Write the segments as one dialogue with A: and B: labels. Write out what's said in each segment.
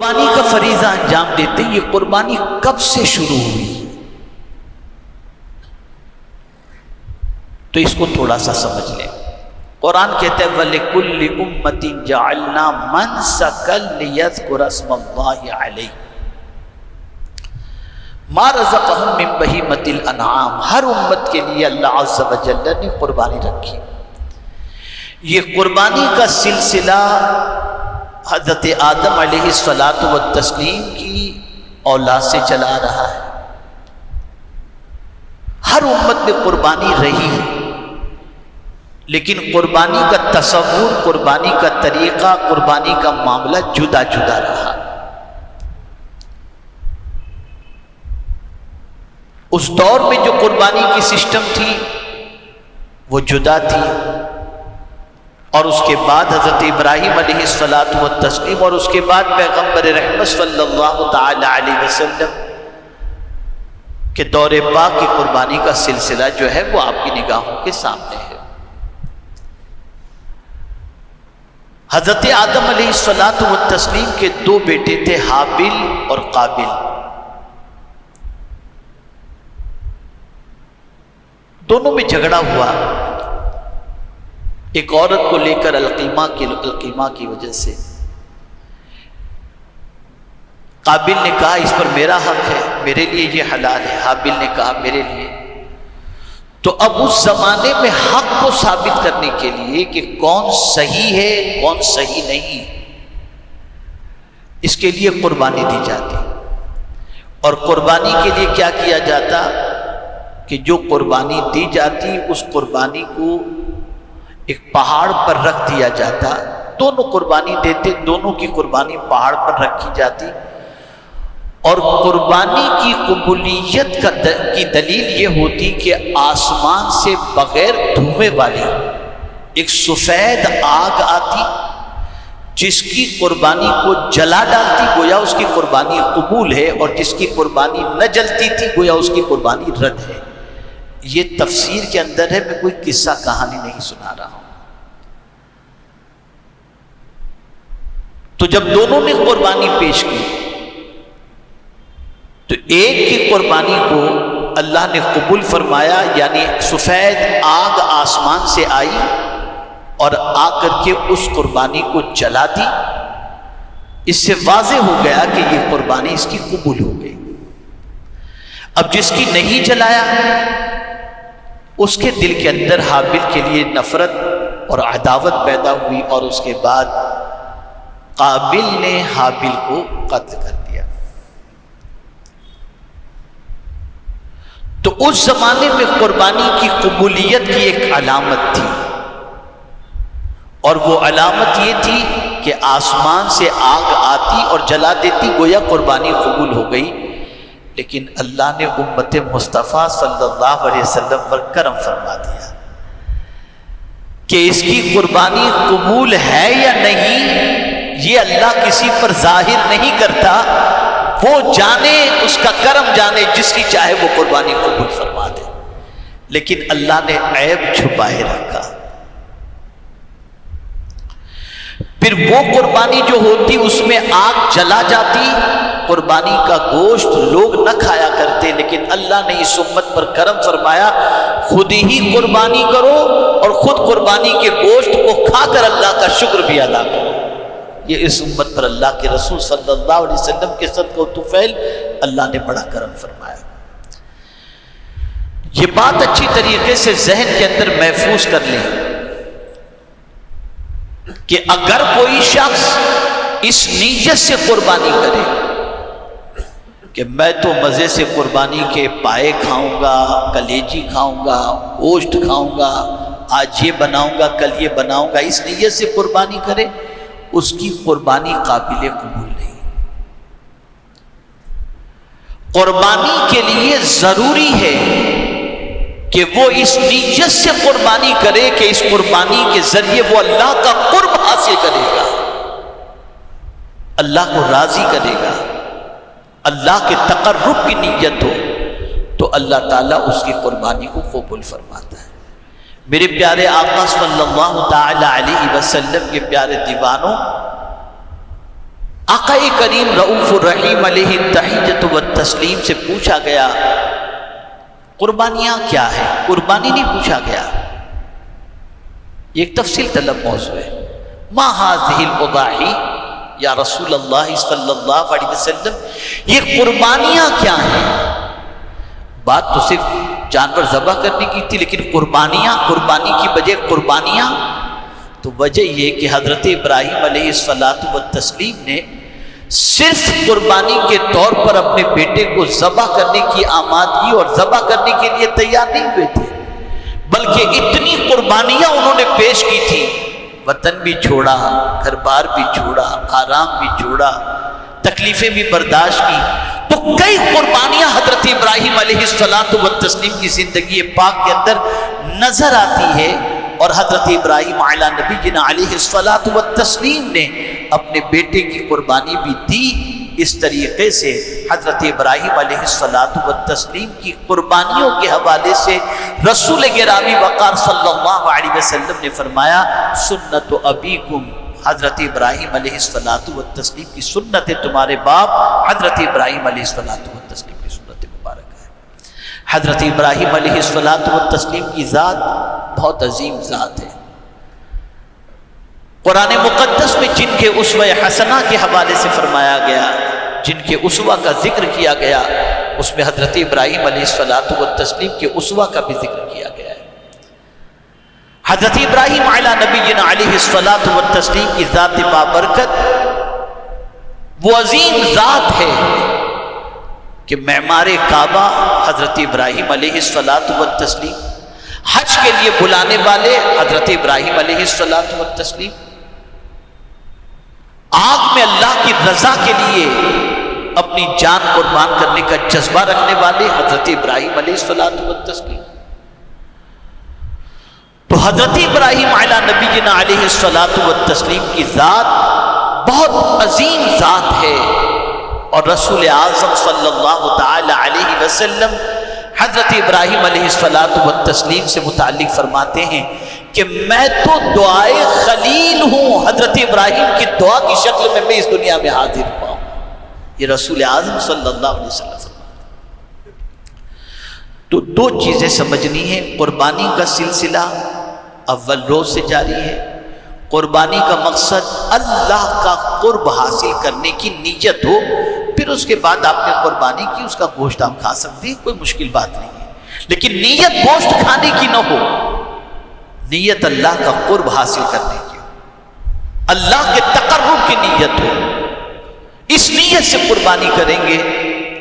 A: قربانی کا فریضہ انجام دیتے ہیں، یہ قربانی کب سے شروع ہوئی؟ تو اس کو تھوڑا سا سمجھ لیں۔ قرآن کہتا ہے وَلِكُلِّ أُمَّةٍ جَعَلْنَا مَنْسَكًا لِيَذْكُرَ اسْمَ اللَّهِ عَلَيْهِ مَا رَزَقَهُم مِّن بَهِیمَةِ الْأَنْعَامِ۔ ہر امت کے لیے اللہ عز و جل نے قربانی رکھی۔ یہ قربانی کا سلسلہ حضرت آدم علیہ الصلاۃ والتسلیم کی اولاد سے چلا رہا ہے۔ ہر امت میں قربانی رہی، لیکن قربانی کا تصور، قربانی کا طریقہ، قربانی کا معاملہ جدا جدا رہا۔ اس دور میں جو قربانی کی سسٹم تھی وہ جدا تھی، اور اس کے بعد حضرت ابراہیم علیہ الصلاۃ والتسلیم اور اس کے بعد پیغمبر رحمت صلی اللہ تعالی علیہ وسلم کہ دور پاک کی قربانی کا سلسلہ جو ہے وہ آپ کی نگاہوں کے سامنے ہے۔ حضرت آدم علیہ الصلاۃ والتسلیم کے دو بیٹے تھے، حابل اور قابل۔ دونوں میں جھگڑا ہوا، ایک عورت کو لے کر القیمہ کی وجہ سے۔ قابل نے کہا اس پر میرا حق ہے، میرے لیے یہ حلال ہے۔ حابل نے کہا میرے لیے۔ تو اب اس زمانے میں حق کو ثابت کرنے کے لیے کہ کون صحیح ہے کون صحیح نہیں، اس کے لیے قربانی دی جاتی، اور قربانی کے لیے کیا کیا جاتا کہ جو قربانی دی جاتی اس قربانی کو ایک پہاڑ پر رکھ دیا جاتا۔ دونوں قربانی دیتے، دونوں کی قربانی پہاڑ پر رکھی جاتی، اور قربانی کی قبولیت کی دلیل یہ ہوتی کہ آسمان سے بغیر دھوئے والی ایک سفید آگ آتی جس کی قربانی کو جلا ڈالتی، گویا اس کی قربانی قبول ہے، اور جس کی قربانی نہ جلتی تھی گویا اس کی قربانی رد ہے۔ یہ تفسیر کے اندر ہے، میں کوئی قصہ کہانی نہیں سنا رہا ہوں۔ تو جب دونوں نے قربانی پیش کی تو ایک کی قربانی کو اللہ نے قبول فرمایا، یعنی سفید آگ آسمان سے آئی اور آ کر کے اس قربانی کو جلا دی۔ اس سے واضح ہو گیا کہ یہ قربانی اس کی قبول ہو گئی۔ اب جس کی نہیں جلایا اس کے دل کے اندر حابل کے لیے نفرت اور عداوت پیدا ہوئی، اور اس کے بعد قابل نے حابل کو قتل کر دیا۔ تو اس زمانے میں قربانی کی قبولیت کی ایک علامت تھی، اور وہ علامت یہ تھی کہ آسمان سے آگ آتی اور جلا دیتی، گویا قربانی قبول ہو گئی۔ لیکن اللہ نے امت مصطفیٰ صلی اللہ علیہ وسلم پر کرم فرما دیا کہ اس کی قربانی قبول ہے یا نہیں یہ اللہ کسی پر ظاہر نہیں کرتا، وہ جانے، اس کا کرم جانے، جس کی چاہے وہ قربانی قبول فرما دے۔ لیکن اللہ نے عیب چھپائے رکھا۔ پھر وہ قربانی جو ہوتی اس میں آگ جلا جاتی، قربانی کا گوشت لوگ نہ کھایا کرتے، لیکن اللہ نے اس امت پر کرم فرمایا، خود ہی قربانی کرو اور خود قربانی کے گوشت کو کھا کر اللہ کا شکر بھی ادا کرو۔ یہ اس امت پر اللہ کے رسول صلی اللہ علیہ وسلم کے صدقہ و طفیل اللہ نے بڑا کرم فرمایا۔ یہ بات اچھی طریقے سے ذہن کے اندر محفوظ کر لیں کہ اگر کوئی شخص اس نیت سے قربانی کرے کہ میں تو مزے سے قربانی کے پائے کھاؤں گا، کلیجی کھاؤں گا، گوشت کھاؤں گا، آج یہ بناؤں گا کل یہ بناؤں گا، اس نیت سے قربانی کرے، اس کی قربانی قابل قبول نہیں۔ قربانی کے لیے ضروری ہے کہ وہ اس نیت سے قربانی کرے کہ اس قربانی کے ذریعے وہ اللہ کا قرب حاصل کرے گا، اللہ کو راضی کرے گا، اللہ کے تقرب کی نیت ہو تو اللہ تعالیٰ اس کی قربانی کو قبول فرماتا ہے۔ میرے پیارے آقا صلی اللہ تعالی علیہ وسلم کے پیارے دیوانوں، آقا کریم رؤوف الرحیم علیہ التحیۃ والتسلیم سے پوچھا گیا قربانیاں کیا ہے؟ قربانی نہیں پوچھا گیا، یہ ایک تفصیل طلب موضوع ہے۔ ما هذه الاضاحی یا رسول اللہ صلی اللہ علیہ وسلم، یہ قربانیاں کیا ہیں؟ بات تو صرف جانور ذبح کرنے کی تھی، لیکن قربانی کی وجہ قربانیاں، تو وجہ یہ کہ حضرت ابراہیم علیہ السلام نے صرف قربانی کے طور پر اپنے بیٹے کو ذبح کرنے کی آمادگی اور ذبح کرنے کے لیے تیار نہیں ہوئے تھے، بلکہ اتنی قربانیاں انہوں نے پیش کی تھی، وطن بھی چھوڑا، گھر بار بھی چھوڑا، آرام بھی چھوڑا، تکلیفیں بھی برداشت کی، تو کئی قربانیاں حضرت ابراہیم علیہ السلام کی زندگی پاک کے اندر نظر آتی ہے، اور حضرت ابراہیم علی نبینا علیہ السلام نے اپنے بیٹے کی قربانی بھی دی۔ اس طریقے سے حضرت ابراہیم علیہ السلام کی قربانیوں کے حوالے سے رسول گرامی وقار صلی اللہ علیہ وسلم نے فرمایا سنت ابیکم، حضرت ابراہیم علیہ السلام کی سنت تمہارے باپ حضرت ابراہیم علیہ السلام کی سنت مبارک ہے۔ حضرت ابراہیم علیہ السلام کی ذات بہت عظیم ذات ہے۔ قرآن مقدس میں جن کے اسوہ حسنہ کے حوالے سے فرمایا گیا، جن کے اسوہ کا ذکر کیا گیا، اس میں حضرت ابراہیم علیہ السلام کے اسوہ کا بھی ذکر کیا گیا ہے۔ حضرت ابراہیم علی نبینا علیہ السلام کی ذات بابرکت وہ عظیم ذات ہے کہ معمار کعبہ حضرت ابراہیم علیہ السلام، حج کے لیے بلانے والے حضرت ابراہیم علیہ السلام، آگ میں اللہ کی رضا کے لیے اپنی جان قربان کرنے کا جذبہ رکھنے والے حضرت ابراہیم علیہ السلام۔ تو حضرت ابراہیم علی نبینا علیہ السلام کی ذات بہت عظیم ذات ہے، اور رسول اعظم صلی اللہ تعالی علیہ وسلم حضرت ابراہیم علیہ السلام سے متعلق فرماتے ہیں کہ میں تو دعائے خلیل ہوں، حضرت ابراہیم کی دعا کی شکل میں اس دنیا میں حاضر ہوا ہوں، یہ رسول اعظم صلی اللہ علیہ وسلم فرماتے ہیں۔ تو دو چیزیں سمجھنی ہیں، قربانی کا سلسلہ اول روز سے جاری ہے، قربانی کا مقصد اللہ کا قرب حاصل کرنے کی نیت ہو، پھر اس کے بعد آپ نے قربانی کی، اس کا گوشت آپ کھا سکتے ہیں، کوئی مشکل بات نہیں ہے، لیکن نیت گوشت کھانے کی نہ ہو، نیت اللہ کا قرب حاصل کرنے کی ہو، اللہ کے تقرب کی نیت ہو، اس نیت سے قربانی کریں گے،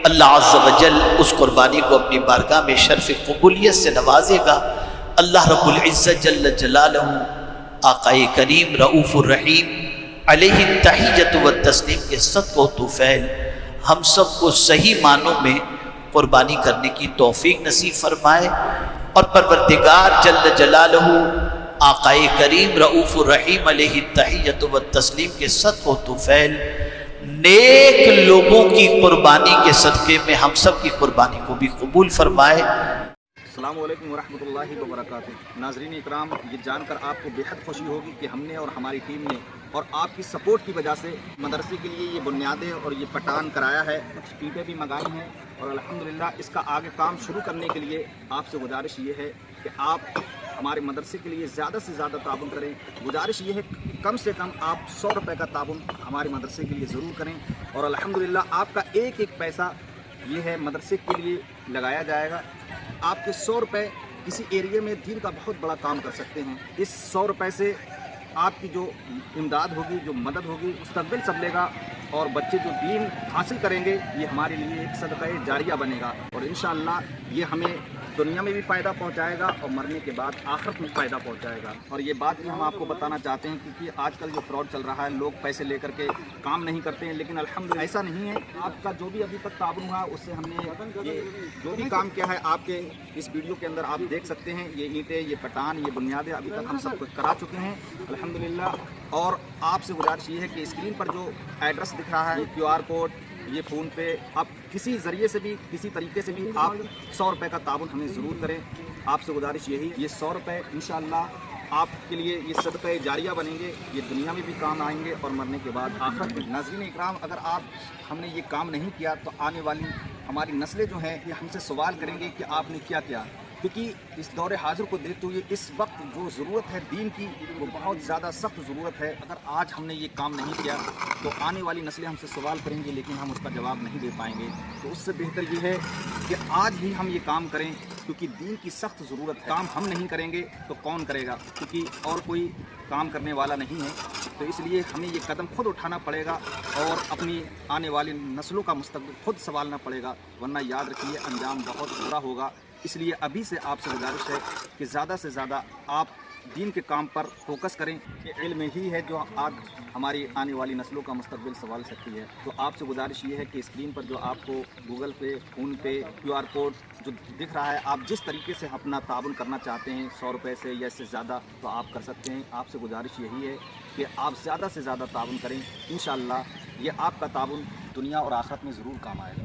A: اللہ عز و جل اس قربانی کو اپنی بارگاہ میں شرف قبولیت سے نوازے گا۔ اللہ رب العزت جل جلالہ آقا کریم رؤوف الرحیم علیہ التحیۃ والتسلیم کے صدقہ و طفیل ہم سب کو صحیح معنوں میں قربانی کرنے کی توفیق نصیب فرمائے، اور پروردگار جل جلالہ آقا کریم رؤوف الرحیم علیہ التحیۃ والتسلیم کے صدقہ و طفیل نیک لوگوں کی قربانی کے صدقے میں ہم سب کی قربانی کو بھی قبول فرمائے۔
B: السلام علیکم ورحمۃ اللہ وبرکاتہ۔ ناظرین اکرام، یہ جان کر آپ کو بےحد خوشی ہوگی کہ ہم نے اور ہماری ٹیم نے اور آپ کی سپورٹ کی وجہ سے مدرسے کے لیے یہ بنیادیں اور یہ پٹان کرایا ہے، ٹیپیں بھی منگائی ہیں، اور الحمدللہ اس کا آگے کام شروع کرنے کے لیے آپ سے گزارش یہ ہے کہ آپ ہمارے مدرسے کے لیے زیادہ سے زیادہ تعاون کریں۔ گزارش یہ ہے کم سے کم آپ 100 روپے کا تعاون ہمارے مدرسے کے لیے ضرور کریں، اور الحمدللہ آپ کا ایک ایک پیسہ یہ ہے مدرسے کے لیے لگایا جائے گا۔ آپ کے 100 روپے کسی ایریے میں دین کا بہت بڑا کام کر سکتے ہیں۔ اس 100 روپے سے آپ کی جو امداد ہوگی، جو مدد ہوگی، مستقبل سب لے گا، اور بچے جو دین حاصل کریں گے یہ ہمارے لیے ایک صدقہ جاریہ بنے گا، اور انشاءاللہ یہ ہمیں دنیا میں بھی فائدہ پہنچائے گا اور مرنے کے بعد آخرت میں فائدہ پہنچائے گا۔ اور یہ بات بھی ہم آپ کو بتانا چاہتے ہیں کیونکہ آج کل جو فراڈ چل رہا ہے، لوگ پیسے لے کر کے کام نہیں کرتے ہیں، لیکن الحمدللہ ایسا نہیں ہے۔ آپ کا جو بھی ابھی تک تعاون ہوا اس سے ہم نے یہ جو بھی کام کیا ہے آپ کے اس ویڈیو کے اندر آپ دیکھ سکتے ہیں، یہ اینٹیں، یہ پٹان، یہ بنیادیں ابھی تک ہم سب کچھ کرا چکے ہیں الحمدللہ۔ اور آپ سے گزارش یہ ہے کہ اسکرین پر جو ایڈریس دکھ رہا ہے، یہ QR کوڈ، یہ فون پہ، آپ کسی ذریعے سے بھی کسی طریقے سے بھی آپ 100 روپے کا تعاون ہمیں ضرور کریں۔ آپ سے گزارش یہی، یہ 100 روپے انشاءاللہ آپ کے لیے یہ صدقہ جاریہ بنیں گے، یہ دنیا میں بھی کام آئیں گے اور مرنے کے بعد آخرت میں۔ ناظرین اکرام، اگر ہم نے یہ کام نہیں کیا تو آنے والی ہماری نسلیں جو ہیں یہ ہم سے سوال کریں گے کہ آپ نے کیا کیا، کیونکہ اس دور حاضر کو دیکھتے ہوئے اس وقت جو ضرورت ہے دین کی وہ بہت زیادہ سخت ضرورت ہے۔ اگر آج ہم نے یہ کام نہیں کیا تو آنے والی نسلیں ہم سے سوال کریں گے لیکن ہم اس کا جواب نہیں دے پائیں گے۔ تو اس سے بہتر یہ ہے کہ آج ہی ہم یہ کام کریں، کیونکہ دین کی سخت ضرورت ہے۔ کام ہم نہیں کریں گے تو کون کرے گا، کیونکہ اور کوئی کام کرنے والا نہیں ہے۔ تو اس لیے ہمیں یہ قدم خود اٹھانا پڑے گا اور اپنی آنے والی نسلوں کا مستقبل خود سنبھالنا پڑے گا، ورنہ یاد رکھیے انجام بہت برا ہوگا۔ اس لیے ابھی سے آپ سے گزارش ہے کہ زیادہ سے زیادہ آپ دین کے کام پر فوکس کریں، کہ علم ہی ہے جو آج ہماری آنے والی نسلوں کا مستقبل سنبھال سکتی ہے۔ تو آپ سے گزارش یہ ہے کہ اسکرین پر جو آپ کو گوگل پے، فون پے، QR کوڈ جو دکھ رہا ہے، آپ جس طریقے سے اپنا تعاون کرنا چاہتے ہیں 100 روپے سے یا اس سے زیادہ تو آپ کر سکتے ہیں۔ آپ سے گزارش یہی ہے کہ آپ زیادہ سے زیادہ تعاون کریں، انشاءاللہ یہ آپ کا تعاون دنیا اور آخرت میں ضرور کام آئے گا۔